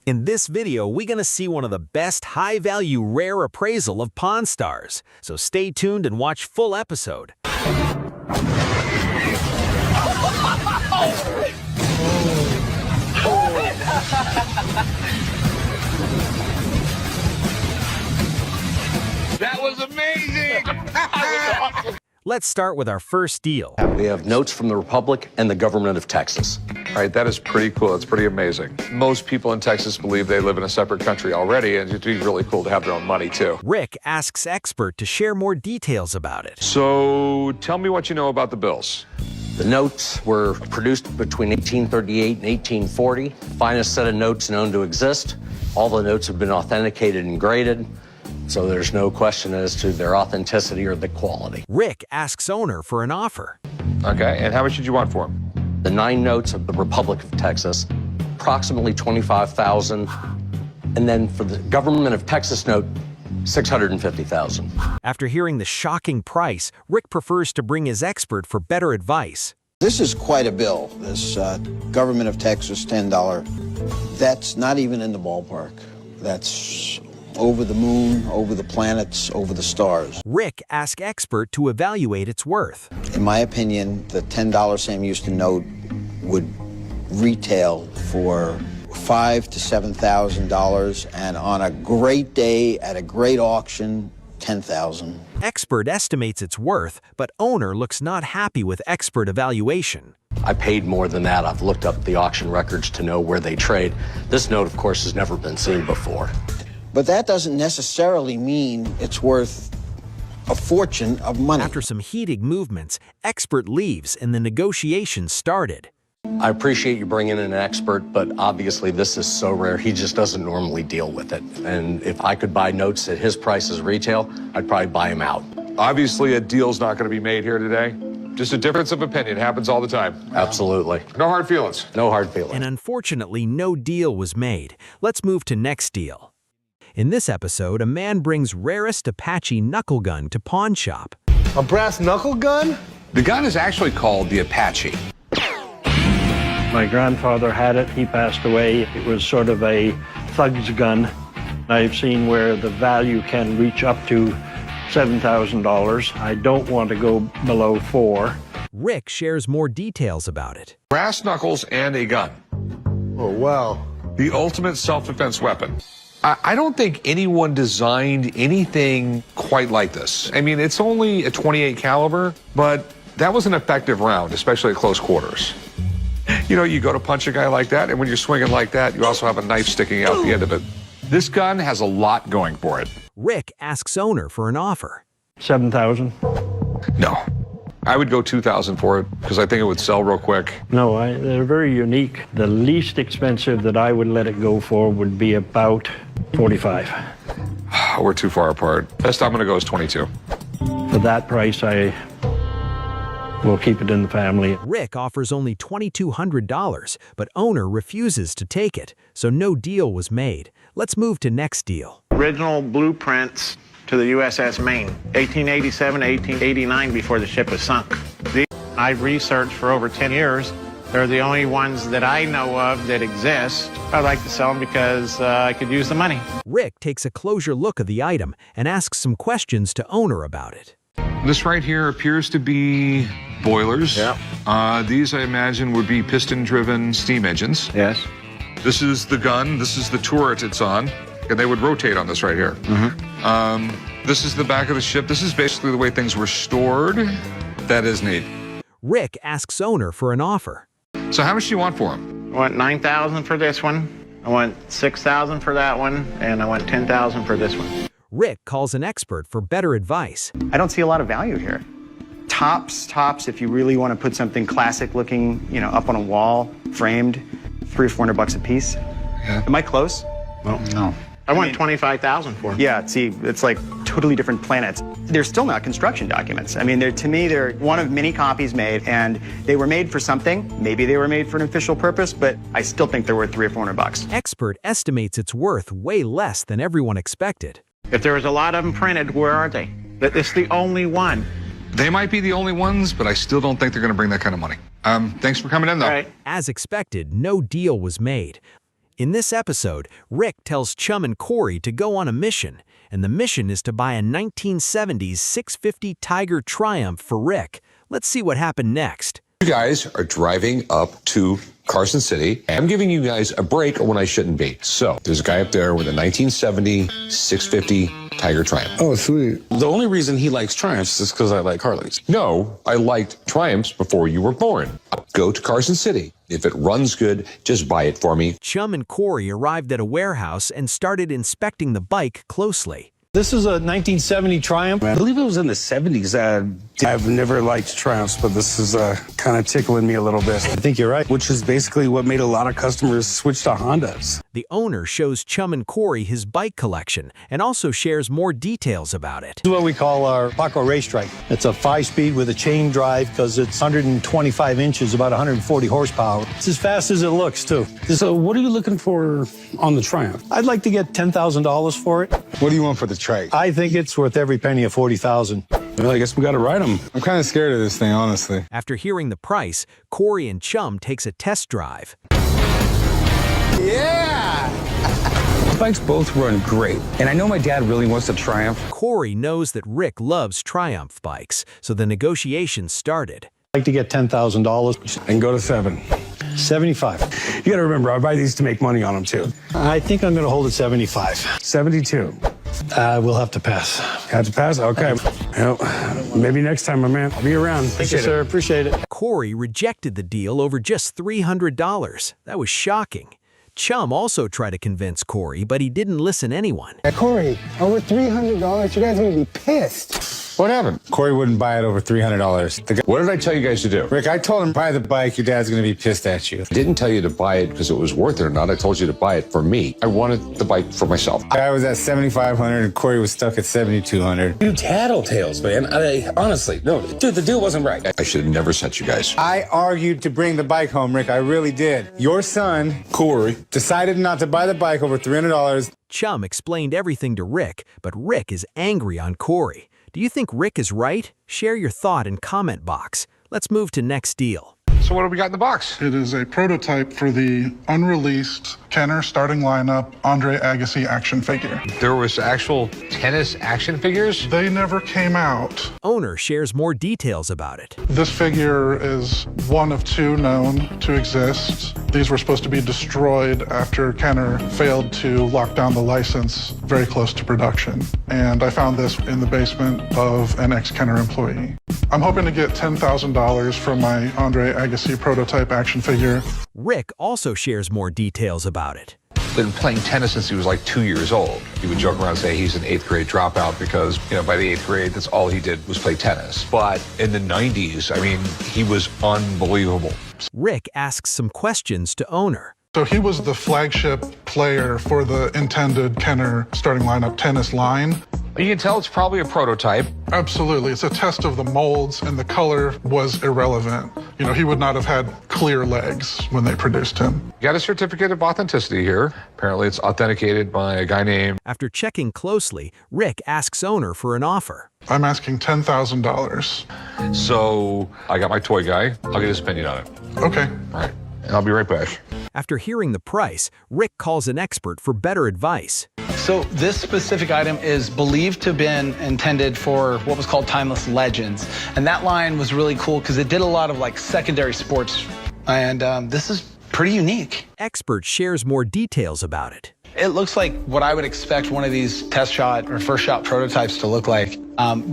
In this video, we're gonna see one of the best high-value rare appraisal of Pawn Stars. So stay tuned and watch full episode. That was amazing! Let's start with our first deal. We have notes from the Republic and the government of Texas. All right, that is pretty cool. It's pretty amazing. Most people in Texas believe they live in a separate country already, and it'd be really cool to have their own money, too. Rick asks expert to share more details about it. So, tell me what you know about the bills. The notes were produced between 1838 and 1840. Finest set of notes known to exist. All the notes have been authenticated and graded, so there's no question as to their authenticity or the quality. Rick asks owner for an offer. Okay, and how much did you want for them? The 9 notes of the Republic of Texas, approximately $25,000, and then for the government of Texas note, $650,000. After hearing the shocking price, Rick prefers to bring his expert for better advice. This is quite a bill, this government of Texas $10. That's not even in the ballpark. That's over the moon, over the planets, over the stars. Rick asks expert to evaluate its worth. In my opinion, the $10 Sam Houston note would retail for $5,000 to $7,000, and on a great day at a great auction, $10,000. Expert estimates its worth, but owner looks not happy with expert evaluation. I paid more than that. I've looked up the auction records to know where they trade. This note, of course, has never been seen before. But that doesn't necessarily mean it's worth a fortune of money. After some heated movements, expert leaves and the negotiations started. I appreciate you bringing in an expert, but obviously this is so rare, he just doesn't normally deal with it. And if I could buy notes at his price as retail, I'd probably buy him out. Obviously, a deal's not going to be made here today. Just a difference of opinion. Happens all the time. Absolutely. No hard feelings. No hard feelings. And unfortunately, no deal was made. Let's move to next deal. In this episode, a man brings rarest Apache knuckle gun to pawn shop. A brass knuckle gun? The gun is actually called the Apache. My grandfather had it. He passed away. It was sort of a thug's gun. I've seen where the value can reach up to $7,000. I don't want to go below $4,000. Rick shares more details about it. Brass knuckles and a gun. Oh, wow. The ultimate self-defense weapon. I don't think anyone designed anything quite like this. I mean, it's only a .28 caliber, but that was an effective round, especially at close quarters. You know, you go to punch a guy like that, and when you're swinging like that, you also have a knife sticking out the end of it. This gun has a lot going for it. Rick asks owner for an offer. $7,000? No. I would go $2,000 for it, because I think it would sell real quick. No, they're very unique. The least expensive that I would let it go for would be about $45,000. We're too far apart. Best I'm going to go is $22,000. For that price, I will keep it in the family. Rick offers only $2,200, but owner refuses to take it, so no deal was made. Let's move to next deal. Original blueprints to the USS Maine, 1887 to 1889, before the ship was sunk. These I've researched for over 10 years. They're the only ones that I know of that exist. I'd like to sell them because I could use the money. Rick takes a closer look at the item and asks some questions to owner about it. This right here appears to be boilers. Yeah. These, I imagine, would be piston-driven steam engines. Yes. This is the gun. This is the turret it's on. And they would rotate on this right here. This is the back of the ship. This is basically the way things were stored. That is neat. Rick asks owner for an offer. So how much do you want for them? I want $9,000 for this one. I want $6,000 for that one, and I want $10,000 for this one. Rick calls an expert for better advice. I don't see a lot of value here. Tops, if you really want to put something classic looking, you know, up on a wall, framed, $300 or $400 a piece. Yeah. Am I close? Well, no. I want $25,000 for them. Yeah, see, it's like totally different planets. They're still not construction documents. I mean, to me, they're one of many copies made, and they were made for something. Maybe they were made for an official purpose, but I still think they're worth $300 or $400. Expert estimates its worth way less than everyone expected. If there was a lot of them printed, where are they? It's the only one. They might be the only ones, but I still don't think they're going to bring that kind of money. Thanks for coming in, though. All right. As expected, no deal was made. In this episode, Rick tells Chum and Corey to go on a mission, and the mission is to buy a 1970s 650 Tiger Triumph for Rick. Let's see what happened next. You guys are driving up to Carson City. I'm giving you guys a break when I shouldn't be. So there's a guy up there with a 1970 650 Tiger Triumph. Oh, sweet. The only reason he likes Triumphs is because I like Harleys. No, I liked Triumphs before you were born. Go to Carson City. If it runs good, just buy it for me. Chum and Corey arrived at a warehouse and started inspecting the bike closely. This is a 1970 Triumph. I believe it was in the 70s. I've never liked Triumphs, but this is kind of tickling me a little bit. I think you're right. Which is basically what made a lot of customers switch to Hondas. The owner shows Chum and Corey his bike collection and also shares more details about it. This is what we call our Paco Race Strike. It's a 5-speed with a chain drive because it's 125 inches, about 140 horsepower. It's as fast as it looks, too. So what are you looking for on the Triumph? I'd like to get $10,000 for it. What do you want for the trike? I think it's worth every penny of $40,000. Well, I guess we got to ride them. I'm kind of scared of this thing, honestly. After hearing the price, Corey and Chum takes a test drive. Yeah! The bikes both run great, and I know my dad really wants a Triumph. Corey knows that Rick loves Triumph bikes, so the negotiations started. I'd like to get $10,000. And go to 7. 75. You got to remember, I buy these to make money on them, too. I think I'm going to hold it 75. 72. We'll have to pass. Have to pass? Okay. Well, maybe next time, my man. I'll be around. Thank you, sir. Appreciate it. Corey rejected the deal over just $300. That was shocking. Chum also tried to convince Corey, but he didn't listen to anyone. Corey, over $300, you guys are going to be pissed. What happened? Corey wouldn't buy it over $300. What did I tell you guys to do? Rick, I told him buy the bike. Your dad's going to be pissed at you. I didn't tell you to buy it because it was worth it or not. I told you to buy it for me. I wanted the bike for myself. I was at $7,500 and Corey was stuck at $7,200. You tattletales, man. Honestly, no, dude, the deal wasn't right. I should have never sent you guys. I argued to bring the bike home, Rick. I really did. Your son, Corey, decided not to buy the bike over $300. Chum explained everything to Rick, but Rick is angry on Corey. Do you think Rick is right? Share your thought in comment box. Let's move to next deal. So what do we got in the box? It is a prototype for the unreleased Kenner starting lineup Andre Agassi action figure. There was actual tennis action figures? They never came out. Owner shares more details about it. This figure is one of 2 known to exist. These were supposed to be destroyed after Kenner failed to lock down the license very close to production. And I found this in the basement of an ex-Kenner employee. I'm hoping to get $10,000 from my Andre Agassi prototype action figure. Rick also shares more details about it. Been playing tennis since he was like 2 years old. He would joke around and say he's an 8th grade dropout because, by the 8th grade, that's all he did was play tennis. But in the 90s, he was unbelievable. Rick asks some questions to owner. So he was the flagship player for the intended Kenner starting lineup tennis line. You can tell it's probably a prototype. Absolutely. It's a test of the molds, and the color was irrelevant. He would not have had clear legs when they produced him. You got a certificate of authenticity here. Apparently it's authenticated by a guy named... After checking closely, Rick asks owner for an offer. I'm asking $10,000. So I got my toy guy. I'll get his opinion on it. Okay. All right. And I'll be right back. After hearing the price, Rick calls an expert for better advice. So this specific item is believed to have been intended for what was called Timeless Legends. And that line was really cool because it did a lot of secondary sports. And this is pretty unique. Expert shares more details about it. It looks like what I would expect one of these test shot or first shot prototypes to look like.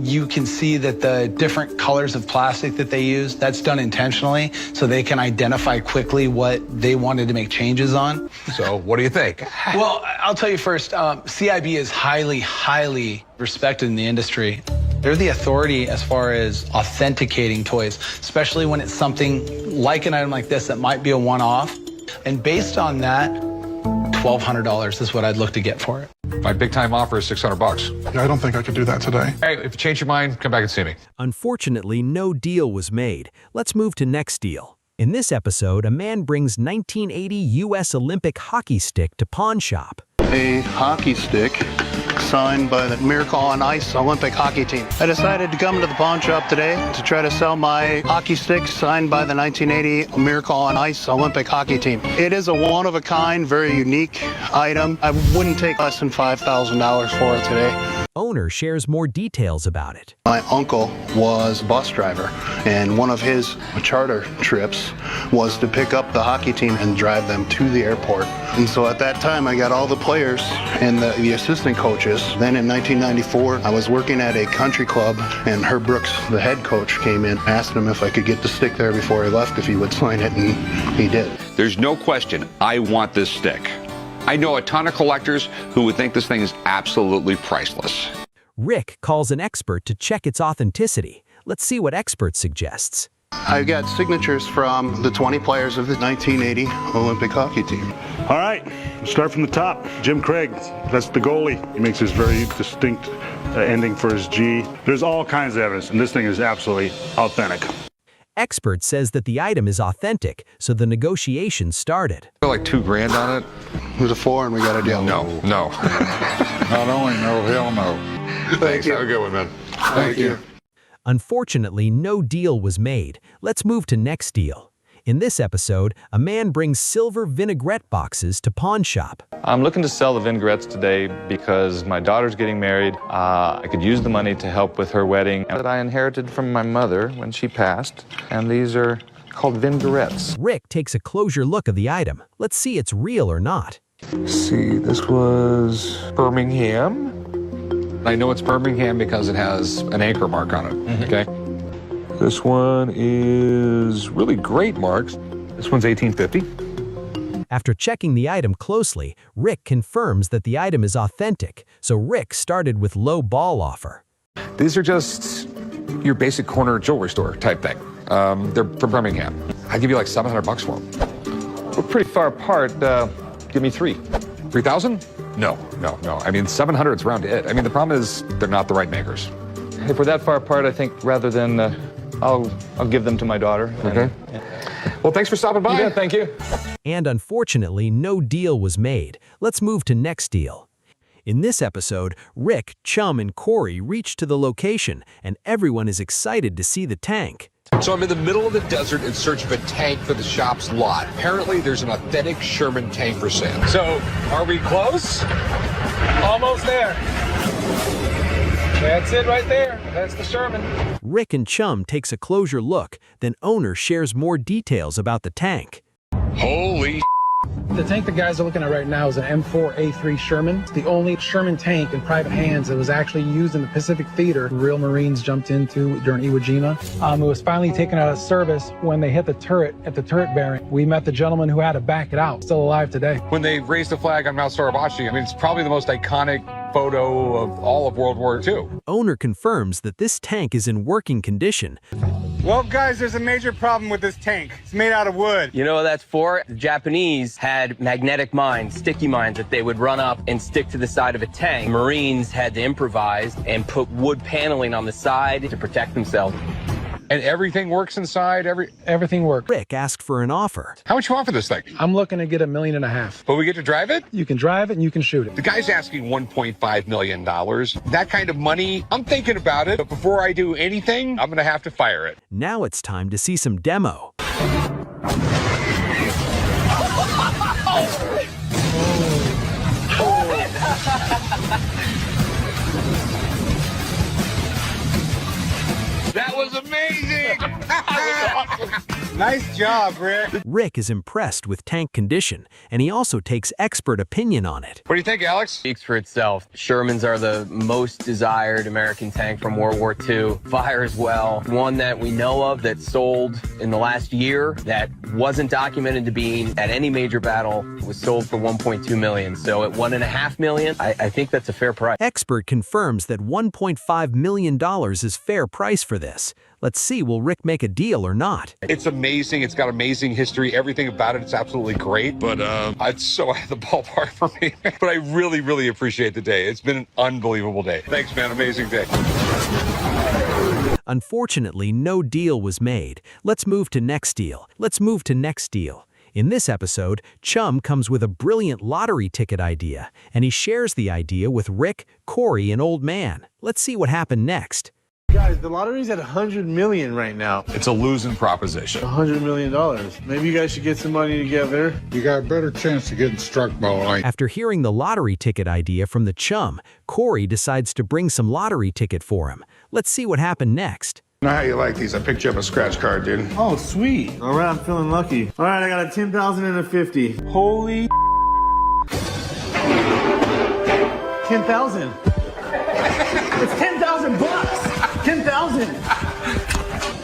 You can see that the different colors of plastic that they use, that's done intentionally so they can identify quickly what they wanted to make changes on. So what do you think? Well, I'll tell you first, CIB is highly, highly respected in the industry. They're the authority as far as authenticating toys, especially when it's something like an item like this that might be a one-off. And based on that, $1,200 is what I'd look to get for it. My big time offer is $600. Yeah, I don't think I could do that today. Hey, if you change your mind, come back and see me. Unfortunately, no deal was made. Let's move to next deal. In this episode, a man brings 1980 U.S. Olympic hockey stick to pawn shop. A hockey stick signed by the Miracle on Ice Olympic hockey team. I decided to come to the pawn shop today to try to sell my hockey stick signed by the 1980 Miracle on Ice Olympic hockey team. It is a one-of-a-kind, very unique item. I wouldn't take less than $5,000 for it today. Owner shares more details about it. My uncle was a bus driver, and one of his charter trips was to pick up the hockey team and drive them to the airport. And so at that time, I got all the players and the assistant coaches. Then in 1994, I was working at a country club, and Herb Brooks, the head coach, came in, asked him if I could get the stick there before I left, if he would sign it, and he did. There's no question, I want this stick. I know a ton of collectors who would think this thing is absolutely priceless. Rick calls an expert to check its authenticity. Let's see what expert suggests. I've got signatures from the 20 players of the 1980 Olympic hockey team. All right, start from the top. Jim Craig, that's the goalie. He makes his very distinct ending for his G. There's all kinds of evidence, and this thing is absolutely authentic. Expert says that the item is authentic, so the negotiations started. Like $2,000 on it? It was a 4 and we got a deal. No. Not only no, hell no. Thanks, have a good one, man. Thank you. Unfortunately, no deal was made. Let's move to next deal. In this episode, a man brings silver vinaigrette boxes to pawn shop. I'm looking to sell the vinaigrettes today because my daughter's getting married. I could use the money to help with her wedding that I inherited from my mother when she passed. And these are called vinaigrettes. Rick takes a closer look of the item. Let's see it's real or not. See, this was Birmingham. I know it's Birmingham because it has an anchor mark on it, okay? This one is really great marks. This one's 1850. After checking the item closely, Rick confirms that the item is authentic, so Rick started with low ball offer. These are just your basic corner jewelry store type thing. They're from Birmingham. I'd give you like $700 for them. We're pretty far apart. Give me 3. 3,000? No. I mean, 700's round to it. I mean, the problem is they're not the right makers. If we're that far apart, I think rather than I'll give them to my daughter. Okay. Well, thanks for stopping by. Yeah, thank you. And unfortunately, no deal was made. Let's move to next deal. In this episode, Rick, Chum, and Corey reach to the location, and everyone is excited to see the tank. So I'm in the middle of the desert in search of a tank for the shop's lot. Apparently, there's an authentic Sherman tank for sale. So, are we close? Almost there. That's it right there. That's the Sherman. Rick and Chum takes a closer look, then owner shares more details about the tank. Holy The tank the guys are looking at right now is an M4A3 Sherman. It's the only Sherman tank in private hands that was actually used in the Pacific Theater. Real Marines jumped into during Iwo Jima. It was finally taken out of service when they hit the turret at the turret bearing. We met the gentleman who had to back it out. Still alive today. When they raised the flag on Mount Suribachi, I mean, it's probably the most iconic photo of all of World War II. Owner confirms that this tank is in working condition. Well, guys, there's a major problem with this tank. It's made out of wood. You know what that's for? The Japanese had magnetic mines, sticky mines that they would run up and stick to the side of a tank. Marines had to improvise and put wood paneling on the side to protect themselves. And everything works inside? Everything works. Rick asked for an offer. How much you want for this thing? I'm looking to get $1.5 million. But we get to drive it? You can drive it and you can shoot it. The guy's asking $1.5 million. That kind of money, I'm thinking about it. But before I do anything, I'm going to have to fire it. Now it's time to see some demo. That was amazing! That was awesome! Nice job, Rick. Rick is impressed with tank condition, and he also takes expert opinion on it. What do you think, Alex? Speaks for itself. Shermans are the most desired American tank from World War II. Fires well. One that we know of that sold in the last year that wasn't documented to be at any major battle was sold for $1.2 million. So at $1.5 million, I think that's a fair price. Expert confirms that $1.5 million is fair price for this. Let's see, will Rick make a deal or not? It's amazing. It's got amazing history. Everything about it's absolutely great. But it's so out of the ballpark for me. But I really, really appreciate the day. It's been an unbelievable day. Thanks, man. Amazing day. Unfortunately, no deal was made. Let's move to next deal. In this episode, Chum comes with a brilliant lottery ticket idea, and he shares the idea with Rick, Corey, and Old Man. Let's see what happened next. Guys, the lottery's at $100 million right now. It's a losing proposition. $100 million. Maybe you guys should get some money together. You got a better chance of getting struck by lightning. After hearing the lottery ticket idea from the Chum, Corey decides to bring some lottery ticket for him. Let's see what happened next. I know how you like these. I picked you up a scratch card, dude. Oh, sweet. All right, I'm feeling lucky. All right, I got a 10,000 and a 50. Holy 10,000. It's 10,000 bucks. 10,000.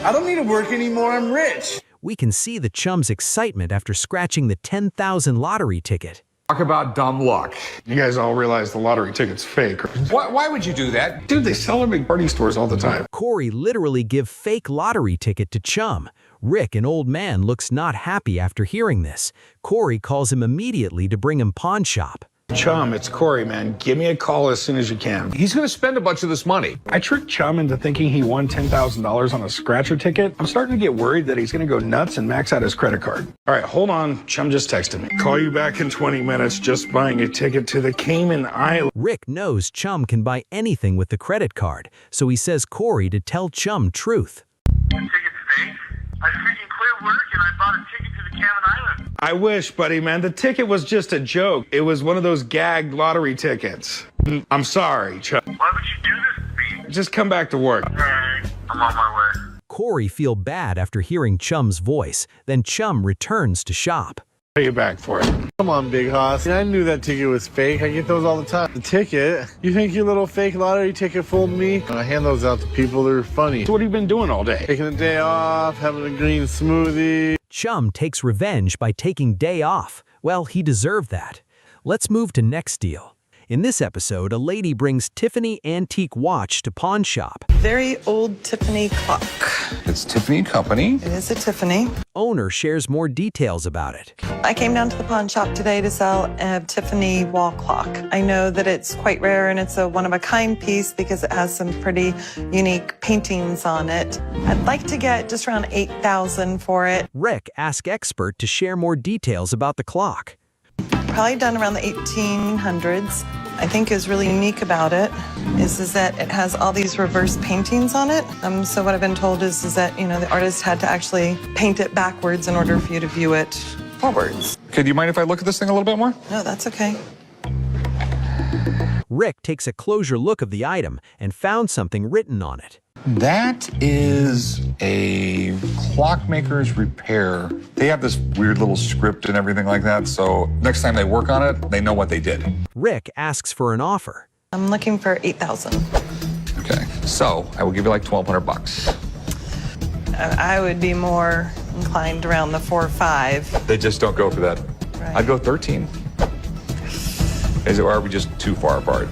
I don't need to work anymore. I'm rich. We can see the Chum's excitement after scratching the 10,000 lottery ticket. Talk about dumb luck. You guys all realize the lottery ticket's fake. Why would you do that? Dude, they sell them in party stores all the time. Corey literally give fake lottery ticket to Chum. Rick, an old man, looks not happy after hearing this. Corey calls him immediately to bring him pawn shop. Chum, it's Corey, man. Give me a call as soon as you can. He's going to spend a bunch of this money. I tricked Chum into thinking he won $10,000 on a scratcher ticket. I'm starting to get worried that he's going to go nuts and max out his credit card. All right, hold on. Chum just texted me. Call you back in 20 minutes. Just buying a ticket to the Cayman Islands. Rick knows Chum can buy anything with the credit card, so he says Corey to tell Chum truth. Ticket's fake? I freaking quit work and I bought a ticket to the Cayman Islands. I wish, buddy, man. The ticket was just a joke. It was one of those gagged lottery tickets. I'm sorry, Chum. Why would you do this to me? Just come back to work. All right, I'm on my way. Corey feels bad after hearing Chum's voice. Then Chum returns to shop. Pay you back for it. Come on, big hoss. I knew that ticket was fake. I get those all the time. The ticket? You think your little fake lottery ticket fooled me? I hand those out to people. They're funny. So what have you been doing all day? Taking a day off, having a green smoothie. Chum takes revenge by taking day off. Well, he deserved that. Let's move to next deal. In this episode, a lady brings Tiffany antique watch to pawn shop. Very old Tiffany clock. It's Tiffany & Company. It is a Tiffany. Owner shares more details about it. I came down to the pawn shop today to sell a Tiffany wall clock. I know that it's quite rare and it's a one-of-a-kind piece because it has some pretty unique paintings on it. I'd like to get just around $8,000 for it. Rick asks expert to share more details about the clock. Probably done around the 1800s. I think is really unique about it is that it has all these reverse paintings on it. So what I've been told is that, you know, the artist had to actually paint it backwards in order for you to view it forwards. Okay, do you mind if I look at this thing a little bit more? No, that's okay. Rick takes a closer look of the item and found something written on it. That is a clockmaker's repair. They have this weird little script and everything like that, so next time they work on it, they know what they did. Rick asks for an offer. I'm looking for $8,000. Okay, so I will give you like $1,200. I would be more inclined around the 4 or 5. They just don't go for that. Right. I'd go 13. Is it, or are we just too far apart?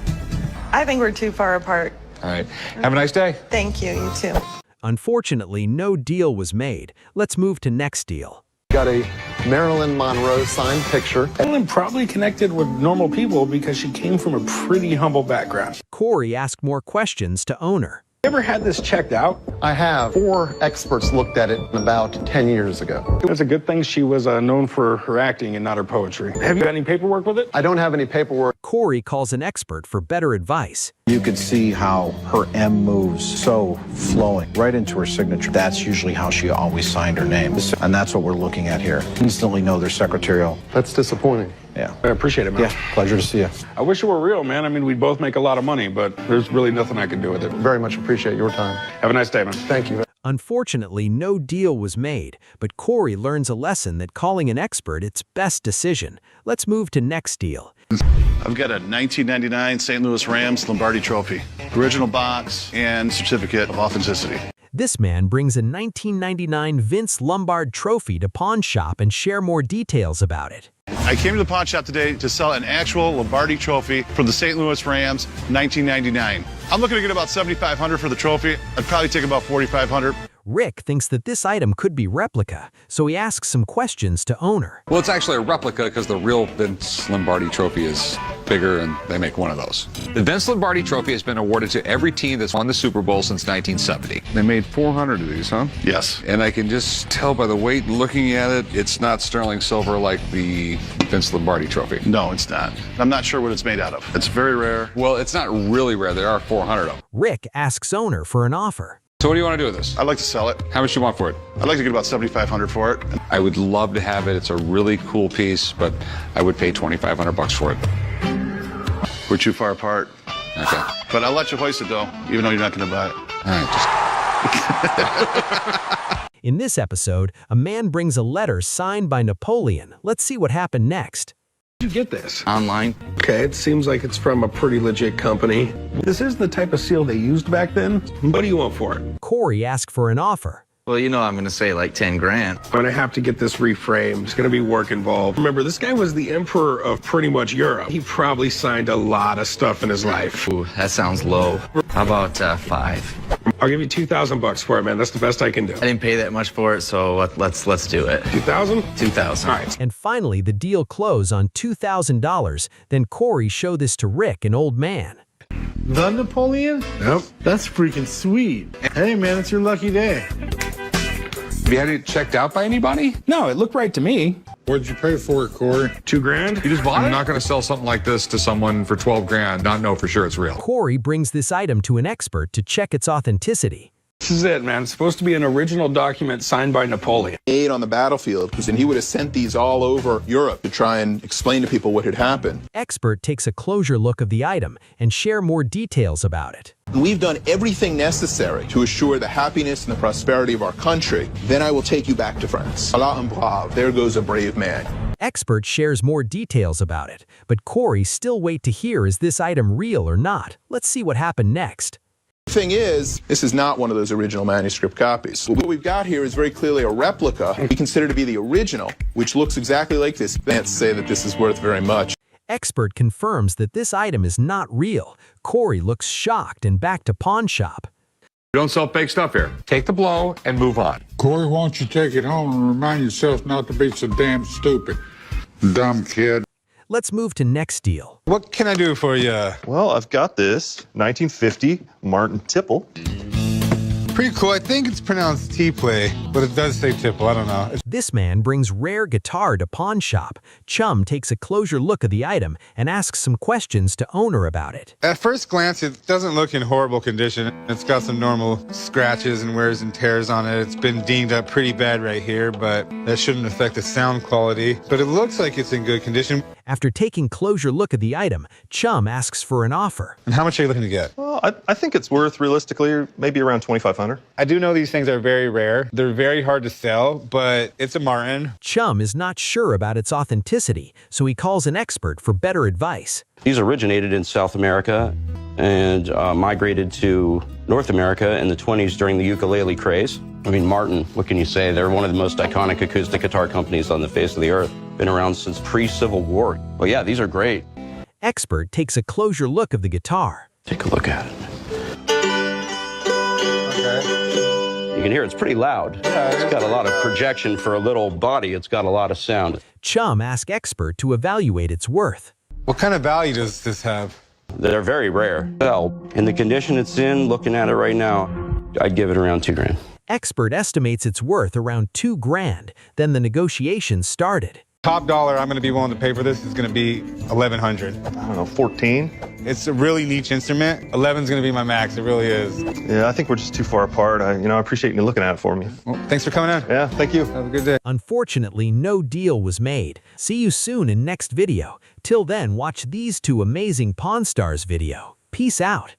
I think we're too far apart. All right. Have a nice day. Thank you. You too. Unfortunately, no deal was made. Let's move to next deal. Got a Marilyn Monroe signed picture. Marilyn probably connected with normal people because she came from a pretty humble background. Corey asked more questions to owner. You ever had this checked out? I have. 4 experts looked at it about 10 years ago. It's a good thing she was known for her acting and not her poetry. Have you got any paperwork with it? I don't have any paperwork. Corey calls an expert for better advice. You could see how her M moves so flowing right into her signature. That's usually how she always signed her name. And that's what we're looking at here. Instantly know their secretarial. That's disappointing. Yeah. I appreciate it, man. Yeah, pleasure to see you. I wish it were real, man. I mean, we'd both make a lot of money, but there's really nothing I can do with it. Very much appreciate your time. Have a nice day, man. Thank you. Unfortunately, no deal was made, but Corey learns a lesson that calling an expert its best decision. Let's move to next deal. I've got a 1999 St. Louis Rams Lombardi Trophy, original box and certificate of authenticity. This man brings a 1999 Vince Lombard trophy to pawn shop and share more details about it. I came to the pawn shop today to sell an actual Lombardi trophy from the St. Louis Rams, 1999. I'm looking to get about $7,500 for the trophy. I'd probably take about $4,500. Rick thinks that this item could be replica, so he asks some questions to owner. Well, it's actually a replica because the real Vince Lombardi trophy is bigger, and they make one of those. The Vince Lombardi Trophy has been awarded to every team that's won the Super Bowl since 1970. They made 400 of these, huh? Yes, and I can just tell by the weight looking at it, it's not sterling silver like the Vince Lombardi Trophy. No, it's not. I'm not sure what it's made out of. It's very rare. Well, it's not really rare. There are 400 of them. Rick asks owner for an offer. So what do you want to do with this? I'd like to sell it. How much do you want for it? I'd like to get about $7,500 for it. I would love to have it. It's a really cool piece, but I would pay $2,500 for it. We're too far apart. Okay. But I'll let you hoist it, though, even though you're not going to buy it. All right, In this episode, a man brings a letter signed by Napoleon. Let's see what happened next. Did you get this? Online. Okay, it seems like it's from a pretty legit company. This is the type of seal they used back then. What do you want for it? Corey asked for an offer. Well, you know I'm going to say like 10 grand. I'm going to have to get this reframed. There's going to be work involved. Remember, this guy was the emperor of pretty much Europe. He probably signed a lot of stuff in his life. Ooh, that sounds low. How about 5? I'll give you $2,000 for it, man. That's the best I can do. I didn't pay that much for it, so let's do it. 2,000? 2,000. All right. And finally, the deal closed on $2,000. Then Corey showed this to Rick, an old man. The Napoleon? Yep. That's freaking sweet. Hey, man, it's your lucky day. Have you had it checked out by anybody? No, it looked right to me. What'd you pay for it, Corey? $2 grand? You just bought it? I'm not going to sell something like this to someone for 12 grand, not know for sure it's real. Corey brings this item to an expert to check its authenticity. This is it, man. It's supposed to be an original document signed by Napoleon. Made on the battlefield, and he would have sent these all over Europe to try and explain to people what had happened. Expert takes a closer look of the item and share more details about it. We've done everything necessary to assure the happiness and the prosperity of our country. Then I will take you back to France. Allah un brave. There goes a brave man. Expert shares more details about it, but Corey still waits to hear is this item real or not. Let's see what happened next. The thing is, this is not one of those original manuscript copies. What we've got here is very clearly a replica we consider to be the original, which looks exactly like this. Can't say that this is worth very much. Expert confirms that this item is not real. Corey looks shocked and back to pawn shop. You don't sell fake stuff here. Take the blow and move on. Corey, why don't you take it home and remind yourself not to be so damn stupid. Dumb kid. Let's move to next deal. What can I do for you? Well, I've got this 1950 Martin Tipple. Pretty cool. I think it's pronounced T-play, but it does say tipple. I don't know. This man brings rare guitar to pawn shop. Chum takes a closer look at the item and asks some questions to owner about it. At first glance, it doesn't look in horrible condition. It's got some normal scratches and wears and tears on it. It's been dinged up pretty bad right here, but that shouldn't affect the sound quality. But it looks like it's in good condition. After taking closer look at the item, Chum asks for an offer. And how much are you looking to get? Well, I think it's worth, realistically, maybe around $2,500. I do know these things are very rare. They're very hard to sell, but it's a Martin. Chum is not sure about its authenticity, so he calls an expert for better advice. These originated in South America and migrated to North America in the 20s during the ukulele craze. I mean, Martin, what can you say? They're one of the most iconic acoustic guitar companies on the face of the earth. Been around since pre-Civil War. Well, yeah, these are great. Expert takes a closer look of the guitar. Take a look at it. Okay. You can hear it's pretty loud. It's got a lot of projection for a little body. It's got a lot of sound. Chum asks expert to evaluate its worth. What kind of value does this have? They're very rare. Well, in the condition it's in, looking at it right now, I'd give it around $2 grand. Expert estimates its worth around $2 grand. Then the negotiations started. Top dollar I'm going to be willing to pay for this is going to be $1,100. I don't know, 14? It's a really niche instrument. 11's going to be my max. It really is. Yeah, I think we're just too far apart. I appreciate you looking at it for me. Well, thanks for coming in. Yeah, thank you. Have a good day. Unfortunately, no deal was made. See you soon in next video. Till then, watch these two amazing Pawn Stars video. Peace out.